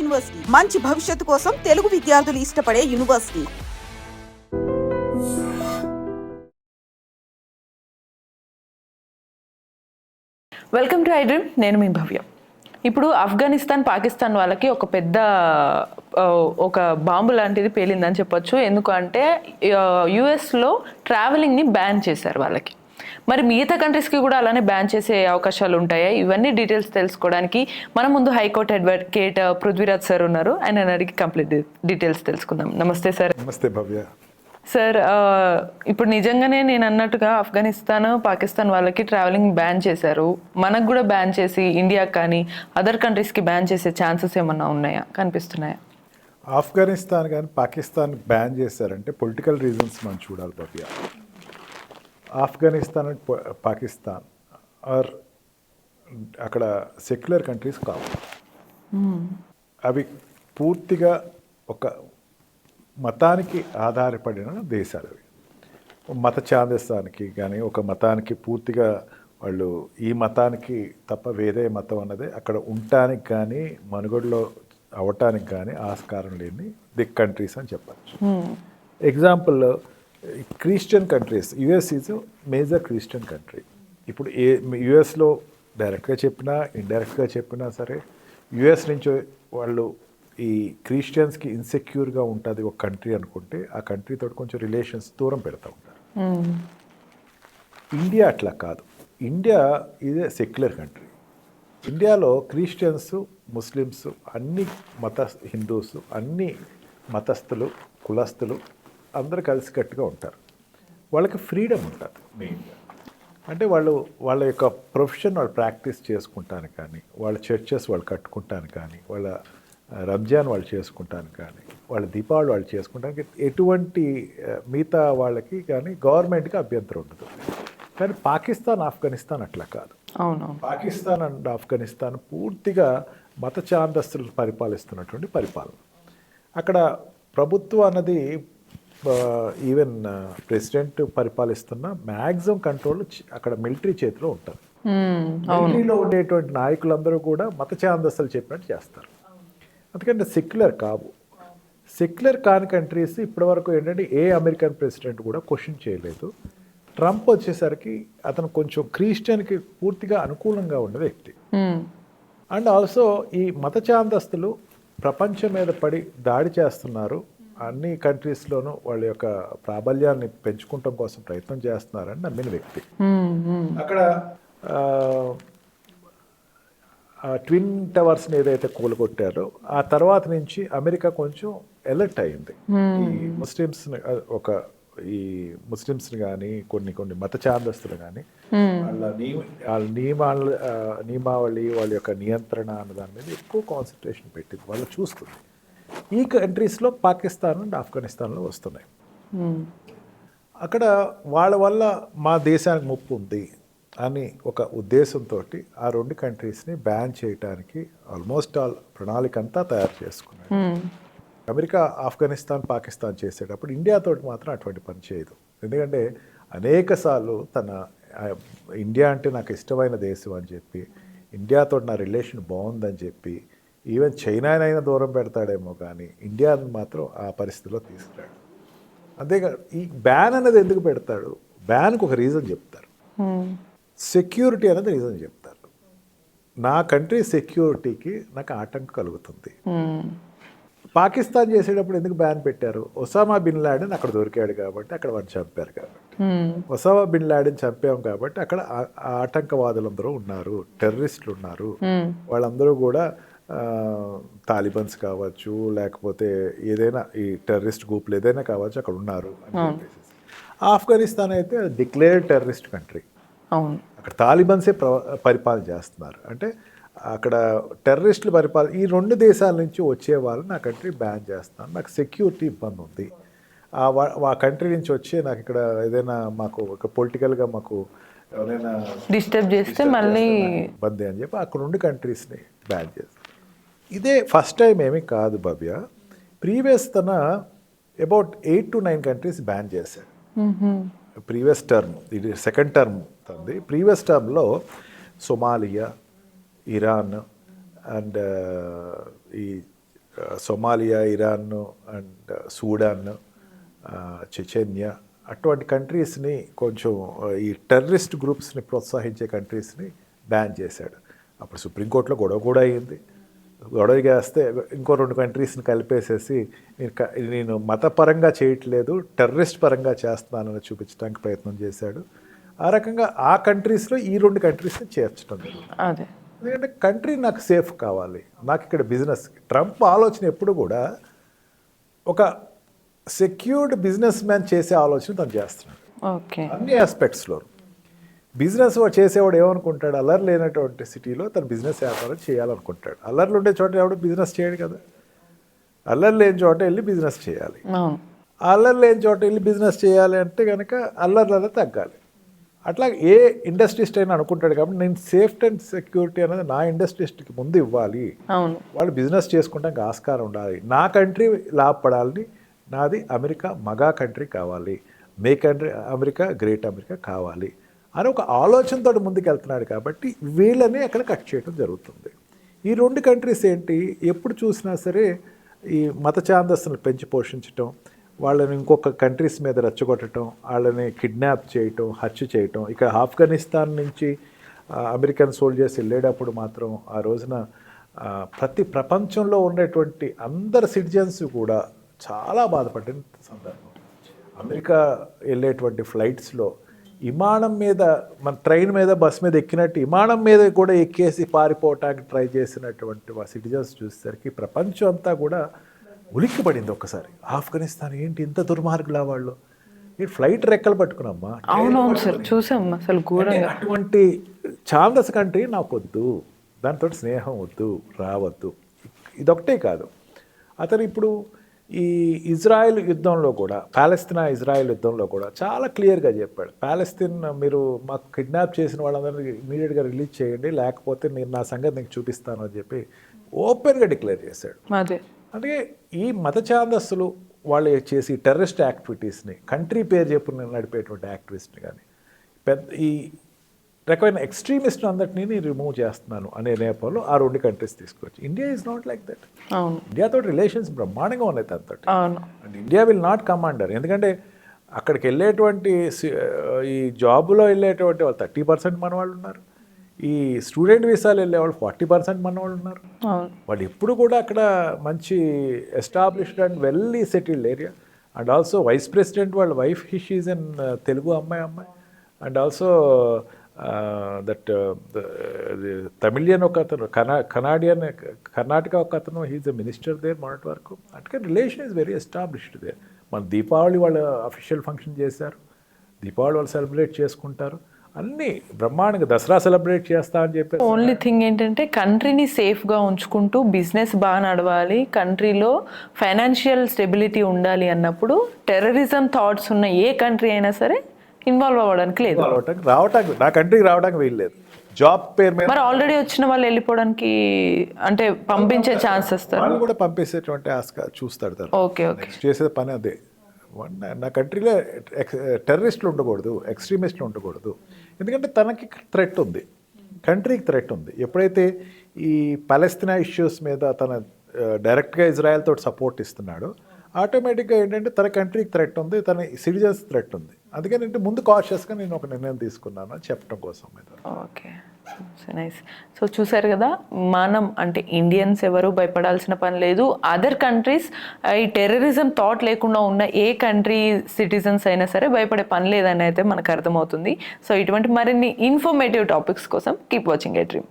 University, మంచి భవిష్యత్తు కోసం తెలుగు విద్యార్థులు ఇష్టపడే university. Welcome to I dream. నేను మీ భవ్య. ఇప్పుడు ఆఫ్ఘనిస్తాన్, పాకిస్తాన్ వాళ్ళకి ఒక పెద్ద ఒక బాంబు లాంటిది పేలిందని చెప్పొచ్చు. ఎందుకంటే యుఎస్లో ట్రావెలింగ్ని బ్యాన్ చేశారు వాళ్ళకి. మరి మిగతా కంట్రీస్కి కూడా అలానే బ్యాన్ చేసే అవకాశాలు ఉంటాయా? ఇవన్నీ డీటెయిల్స్ తెలుసుకోవడానికి మన ముందు హైకోర్టు అడ్వకేట్ పృథ్వీరాజ్ సార్ ఉన్నారు. ఆయన అడిగి కంప్లీట్ డీటెయిల్స్ తెలుసుకుందాం. నమస్తే సార్. నమస్తే భవ్య. సార్, ఇప్పుడు నిజంగానే నేను అన్నట్టుగా ఆఫ్ఘనిస్తాన్, పాకిస్తాన్ వాళ్ళకి ట్రావెలింగ్ బ్యాన్ చేశారు. మనకు కూడా బ్యాన్ చేసి ఇండియాకి కానీ అదర్ కంట్రీస్కి బ్యాన్ చేసే ఛాన్సెస్ ఏమన్నా ఉన్నాయా, కనిపిస్తున్నాయా? ఆఫ్ఘనిస్తాన్ కానీ పాకిస్తాన్ బ్యాన్ చేశారంటే పొలిటికల్ రీజన్స్ మనం చూడాలి భవ్య. ఆఫ్ఘనిస్తాన్ అండ్ పాకిస్తాన్ ఆర్ అక్కడ సెక్యులర్ కంట్రీస్ కావు. అవి పూర్తిగా ఒక మతానికి ఆధారపడిన దేశాలు. అవి మత ఛాందస్తానికి కానీ ఒక మతానికి పూర్తిగా వాళ్ళు ఈ మతానికి తప్ప వేరే మతం అన్నది అక్కడ ఉండటానికి కానీ మనుగడలో అవ్వటానికి కానీ ఆస్కారం లేని కంట్రీస్ అని చెప్పచ్చు. Example Christian countries. US is major Christian country. ఇప్పుడు యుఎస్లో డైరెక్ట్గా చెప్పినా ఇండైరెక్ట్గా చెప్పినా సరే యుఎస్ నుంచి వాళ్ళు ఈ క్రిస్టియన్స్కి ఇన్సెక్యూర్గా ఉంటుంది ఒక కంట్రీ అనుకుంటే ఆ కంట్రీతో కొంచెం రిలేషన్స్ దూరం పెడతా ఉంటారు. ఇండియా అట్లా కాదు. ఇండియా ఇదే సెక్యులర్ కంట్రీ. ఇండియాలో క్రిస్టియన్స్, ముస్లిమ్స్, అన్ని హిందూస్, అన్ని మతస్థులు, కులస్తులు అందరూ కలిసికట్టుగా ఉంటారు. వాళ్ళకి ఫ్రీడమ్ ఉంటుంది మెయిన్గా. అంటే వాళ్ళ యొక్క ప్రొఫెషన్ వాళ్ళు ప్రాక్టీస్ చేసుకుంటానికి కానీ, వాళ్ళ చర్చెస్ వాళ్ళు కట్టుకుంటానికి కానీ, వాళ్ళ రంజాన్ వాళ్ళు చేసుకుంటానికి కానీ, వాళ్ళ దీపావళి వాళ్ళు చేసుకుంటానికి ఎటువంటి మిగతా వాళ్ళకి కానీ గవర్నమెంట్కి అభ్యంతరం ఉండదు. కానీ పాకిస్తాన్, ఆఫ్ఘనిస్తాన్ అట్లా కాదు. అవును. పాకిస్తాన్ అండ్ ఆఫ్ఘనిస్తాన్ పూర్తిగా మత ఛాందస్తులు పరిపాలిస్తున్నటువంటి పరిపాలన. అక్కడ ప్రభుత్వం అన్నది ఈవెన్ ప్రెసిడెంట్ పరిపాలిస్తున్న మ్యాక్సిమం కంట్రోల్ అక్కడ మిలిటరీ చేతిలో ఉంటుంది. మిలిటరీలో ఉండేటువంటి నాయకులందరూ కూడా మత ఛాందస్తులు చెప్పినట్టు చేస్తారు. అందుకంటే సెక్యులర్ కావు. సెక్యులర్ కాని కంట్రీస్ ఇప్పటివరకు ఏంటంటే ఏ అమెరికన్ ప్రెసిడెంట్ కూడా క్వశ్చన్ చేయలేదు. ట్రంప్ వచ్చేసరికి అతను కొంచెం క్రిస్టియన్కి పూర్తిగా అనుకూలంగా ఉన్న వ్యక్తి. అండ్ ఆల్సో ఈ మత ఛాందస్తులు ప్రపంచం మీద పడి దాడి చేస్తున్నారు. అన్ని కంట్రీస్లోనూ వాళ్ళ యొక్క ప్రాబల్యాన్ని పెంచుకోవటం కోసం ప్రయత్నం చేస్తున్నారని నమ్మిన వ్యక్తి. అక్కడ ట్విన్ టవర్స్ని ఏదైతే కూలగొట్టారో ఆ తర్వాత నుంచి అమెరికా కొంచెం అలర్ట్ అయింది. ఈ ముస్లిమ్స్ని కానీ కొన్ని మత ఛాందస్తులు కానీ వాళ్ళ నియమావళి, వాళ్ళ యొక్క నియంత్రణ అన్న దాని మీద ఎక్కువ కాన్సన్ట్రేషన్ పెట్టింది. వాళ్ళు చూస్తుంది. ఈ కంట్రీస్లో పాకిస్తాన్ అండ్ ఆఫ్ఘనిస్తాన్లో వస్తున్నాయి. అక్కడ వాళ్ళ వల్ల మా దేశానికి ముప్పు ఉంది అని ఒక ఉద్దేశంతో ఆ రెండు కంట్రీస్ని బ్యాన్ చేయడానికి ఆల్మోస్ట్ ఆల్ ప్రణాళిక అంతా తయారు చేసుకున్నాడు. అమెరికా ఆఫ్ఘనిస్తాన్, పాకిస్తాన్ చేసేటప్పుడు ఇండియాతో మాత్రం అటువంటి పని చేయదు. ఎందుకంటే అనేక సార్లు ఇండియా అంటే నాకు ఇష్టమైన దేశం అని చెప్పి, ఇండియాతో నా రిలేషన్ బాగుందని చెప్పి, ఈవెన్ చైనానైనా దూరం పెడతాడేమో కానీ ఇండియాని మాత్రం ఆ పరిస్థితిలో తీసుకురాడు. అంతేకాదు ఈ బ్యాన్ అనేది ఎందుకు పెడతాడు? బ్యాన్కి ఒక రీజన్ చెప్తారు. సెక్యూరిటీ అనేది రీజన్ చెప్తారు. నా కంట్రీ సెక్యూరిటీకి నాకు ఆటంకం కలుగుతుంది. పాకిస్తాన్ చేసేటప్పుడు ఎందుకు బ్యాన్ పెట్టారు? ఒసామా బిన్ లాడెన్ అక్కడ దొరికాడు కాబట్టి, అక్కడ వాడిని చంపారు కాబట్టి. ఒసామా బిన్ లాడెన్ చంపాం కాబట్టి అక్కడ ఆటంకవాదులందరూ ఉన్నారు, టెర్రరిస్టులు ఉన్నారు. వాళ్ళందరూ కూడా తాలిబన్స్ కావచ్చు, లేకపోతే ఏదైనా ఈ టెర్రరిస్ట్ గ్రూపులు ఏదైనా కావచ్చు, అక్కడ ఉన్నారు అని చెప్పేసి. ఆఫ్ఘనిస్తాన్ అయితే డిక్లేర్డ్ టెర్రరిస్ట్ కంట్రీ. అక్కడ తాలిబన్సే పరిపాలన చేస్తున్నారు. అంటే అక్కడ టెర్రరిస్టులు ఈ రెండు దేశాల నుంచి వచ్చే వాళ్ళు నా కంట్రీ బ్యాన్ చేస్తున్నాను, నాకు సెక్యూరిటీ ఇబ్బంది ఉంది, ఆ కంట్రీ నుంచి వచ్చి నాకు ఇక్కడ ఏదైనా మాకు ఒక పొలిటికల్గా మాకు ఎవరైనా డిస్టర్బ్ చేస్తే మళ్ళీ ఇబ్బంది అని చెప్పి అక్కడ రెండు కంట్రీస్ని బ్యాన్ చేస్తారు. ఇదే ఫస్ట్ టైం ఏమీ కాదు Bhavya. Previous about 8 to 9 countries ban చేశారు. ప్రీవియస్ టర్మ్, ఇది సెకండ్ టర్మ్ ఉంది. ప్రీవియస్ టర్మ్లో సొమాలియా, ఇరాన్ అండ్ ఈ Somalia, Iran and Sudan, Chechnya అటువంటి కంట్రీస్ని కొంచెం ఈ టెర్రరిస్ట్ గ్రూప్స్ని ప్రోత్సహించే కంట్రీస్ని బ్యాన్ చేశాడు. అప్పుడు సుప్రీంకోర్టులో గొడవ కూడా అయ్యింది. గొడవ చేస్తే ఇంకో 2 కంట్రీస్ని కలిపేసేసి నేను మతపరంగా చేయట్లేదు, టెర్రరిస్ట్ పరంగా చేస్తున్నానని చూపించడానికి ప్రయత్నం చేశాడు. ఆ రకంగా ఆ కంట్రీస్లో ఈ 2 కంట్రీస్ని చేర్చడం అదే. ఎందుకంటే కంట్రీ నాకు సేఫ్ కావాలి, నాకు ఇక్కడ బిజినెస్. ట్రంప్ ఆలోచన ఎప్పుడు కూడా ఒక సెక్యూర్డ్ బిజినెస్ మ్యాన్ చేసే ఆలోచన తను చేస్తున్నాడు ఓకే. అన్ని ఆస్పెక్ట్స్లో. బిజినెస్ చేసేవాడు ఏమనుకుంటాడు, అల్లరి లేనటువంటి సిటీలో తన బిజినెస్ వ్యాపారం చేయాలనుకుంటాడు. అల్లర్లు ఉండే చోట ఎవడు బిజినెస్ చేయడు కదా. అల్లరి లేని చోట వెళ్ళి బిజినెస్ చేయాలి. అల్లరి లేని చోట వెళ్ళి బిజినెస్ చేయాలి అంటే కనుక అల్లర్లలో తగ్గాలి. అట్లా ఏ ఇండస్ట్రిస్ట్ అయినా అనుకుంటాడు. కాబట్టి నేను సేఫ్టీ అండ్ సెక్యూరిటీ అనేది నా ఇండస్ట్రిస్ట్కి ముందు ఇవ్వాలి, వాళ్ళు బిజినెస్ చేసుకుంటానికి ఆస్కారం ఉండాలి, నా కంట్రీ లాభపడాలని, నాది అమెరికా మగా కంట్రీ కావాలి, మేక్ అమెరికా గ్రేట్ అమెరికా కావాలి అని ఒక ఆలోచనతో ముందుకు వెళ్తున్నాడు. కాబట్టి వీళ్ళని అక్కడ కట్ చేయడం జరుగుతుంది. ఈ 2 కంట్రీస్ ఏంటి, ఎప్పుడు చూసినా సరే ఈ మత ఛాందస్సులను పెంచి పోషించటం, వాళ్ళని ఇంకొక కంట్రీస్ మీద రెచ్చగొట్టడం, వాళ్ళని కిడ్నాప్ చేయటం, హత్య చేయటం. ఇక ఆఫ్ఘనిస్తాన్ నుంచి అమెరికన్ సోల్జర్స్ వెళ్ళేటప్పుడు మాత్రం ఆ రోజున ప్రతి ప్రపంచంలో ఉన్నటువంటి అందరు సిటిజన్స్ కూడా చాలా బాధపడిన సందర్భం. అమెరికా వెళ్ళేటువంటి ఫ్లైట్స్లో విమానం మీద, మన ట్రైన్ మీద, బస్ మీద ఎక్కినట్టు విమానం మీద కూడా ఎక్కేసి పారిపోవటానికి ట్రై చేసినటువంటి సిటిజన్స్ చూసేసరికి ప్రపంచం అంతా కూడా ఉలిక్కి పడింది ఒక్కసారి. ఆఫ్ఘనిస్తాన్ ఏంటి ఇంత దుర్మార్గులా వాళ్ళు, ఈ ఫ్లైట్ రెక్కలు పట్టుకున్నామ్మా. అవునవును సార్, చూసాం అసలు ఘోరంగా. అటువంటి ఛాందస్ కంట్రీ నాకు వద్దు, దాంతో స్నేహం వద్దు, రావద్దు. ఇదొకటే కాదు, అతను ఇప్పుడు ఈ ఇజ్రాయెల్ యుద్ధంలో కూడా, పాలస్తీనా ఇజ్రాయెల్ యుద్ధంలో కూడా చాలా క్లియర్గా చెప్పాడు, పాలస్తీన్ మీరు మాకు కిడ్నాప్ చేసిన వాళ్ళందరినీ ఇమీడియట్గా రిలీజ్ చేయండి, లేకపోతే నేను నా సంగతి నీకు చూపిస్తాను అని చెప్పి ఓపెన్గా డిక్లేర్ చేశాడు. అంటే ఈ మత ఛాందస్సులు వాళ్ళు చేసి టెర్రరిస్ట్ యాక్టివిటీస్ని, కంట్రీ పేరు చెప్పు నడిపేటువంటి యాక్టివిస్ట్ని కానీ, పెద్ద ఈ రకమైన ఎక్స్ట్రీమిస్ట్ అందరినీ రిమూవ్ చేస్తున్నాను అనే నేపథ్యంలో ఆ 2 కంట్రీస్ తీసుకొచ్చి. India is not like that. ఇండియాతో రిలేషన్స్ బ్రహ్మాండంగా ఉన్నాయి తనతో. And India will not come under. ఎందుకంటే అక్కడికి వెళ్ళేటువంటి ఈ జాబులో వెళ్ళేటువంటి వాళ్ళు 30% మన వాళ్ళు ఉన్నారు, ఈ స్టూడెంట్ వీసాలు వెళ్ళేవాళ్ళు 40% మన వాళ్ళు ఉన్నారు. వాళ్ళు ఎప్పుడు కూడా అక్కడ మంచి established and well settled area. And also vice president వాళ్ళ వైఫ్ షీజ్ అన్ తెలుగు అమ్మాయి. అండ్ ఆల్సో దట్ తమిళియన్ ఒక అతను, కర్ణాటక ఒక అతను, హీజ్ ఎ మినిస్టర్ దేర్ మొన్నటి వరకు. అంటే relation is very established there. మన దీపావళి వాళ్ళు అఫీషియల్ ఫంక్షన్ చేశారు, దీపావళి వాళ్ళు సెలబ్రేట్ చేసుకుంటారు, అన్నీ బ్రహ్మాండంగా. దసరా సెలబ్రేట్ చేస్తా అని చెప్పి. ఓన్లీ థింగ్ ఏంటంటే కంట్రీని సేఫ్గా ఉంచుకుంటూ బిజినెస్ బాగా నడవాలి, కంట్రీలో ఫైనాన్షియల్ స్టెబిలిటీ ఉండాలి అన్నప్పుడు టెర్రరిజం థాట్స్ ఉన్న ఏ కంట్రీ అయినా సరే ఇన్వాల్వ్ అవ్వడానికి లేదు, రావటానికి, నా కంట్రీకి రావడానికి వీల్లేదు. జాబ్ పేరు మీద మరి ఆల్రెడీ వచ్చిన వాళ్ళు వెళ్ళిపోవడానికి అంటే పంపించే ఛాన్సెస్ వాళ్ళు కూడా పంపించేటువంటి చూస్తాడు తను. ఓకే చేసే పని అదే. నా కంట్రీలో టెర్రరిస్టులు ఉండకూడదు, ఎక్స్ట్రీమిస్టులు ఉండకూడదు. ఎందుకంటే తనకి థ్రెట్ ఉంది, కంట్రీకి థ్రెట్ ఉంది. ఎప్పుడైతే ఈ పాలస్తీనా ఇష్యూస్ మీద తన డైరెక్ట్గా ఇజ్రాయెల్ తోటి సపోర్ట్ ఇస్తున్నాడో ఆటోమేటిక్గా ఏంటంటే తన కంట్రీకి థ్రెట్ ఉంది, తన సిటిజన్స్ థ్రెట్ ఉంది. అందుకని అంటే ముందు కాషియస్గా నేను ఒక నిర్ణయం తీసుకున్నాను అని చెప్పడం కోసం. Okay, nice. సో చూసారు కదా, మనం అంటే ఇండియన్స్ ఎవరు భయపడాల్సిన పని లేదు. అదర్ కంట్రీస్ ఈ టెర్రరిజం థాట్ లేకుండా ఉన్న ఏ కంట్రీ సిటిజన్స్ అయినా సరే భయపడే పని లేదని అయితే మనకు అర్థమవుతుంది. సో ఇటువంటి మరిన్ని ఇన్ఫర్మేటివ్ టాపిక్స్ కోసం కీప్ వాచింగ్ ఏ డ్రీమ్.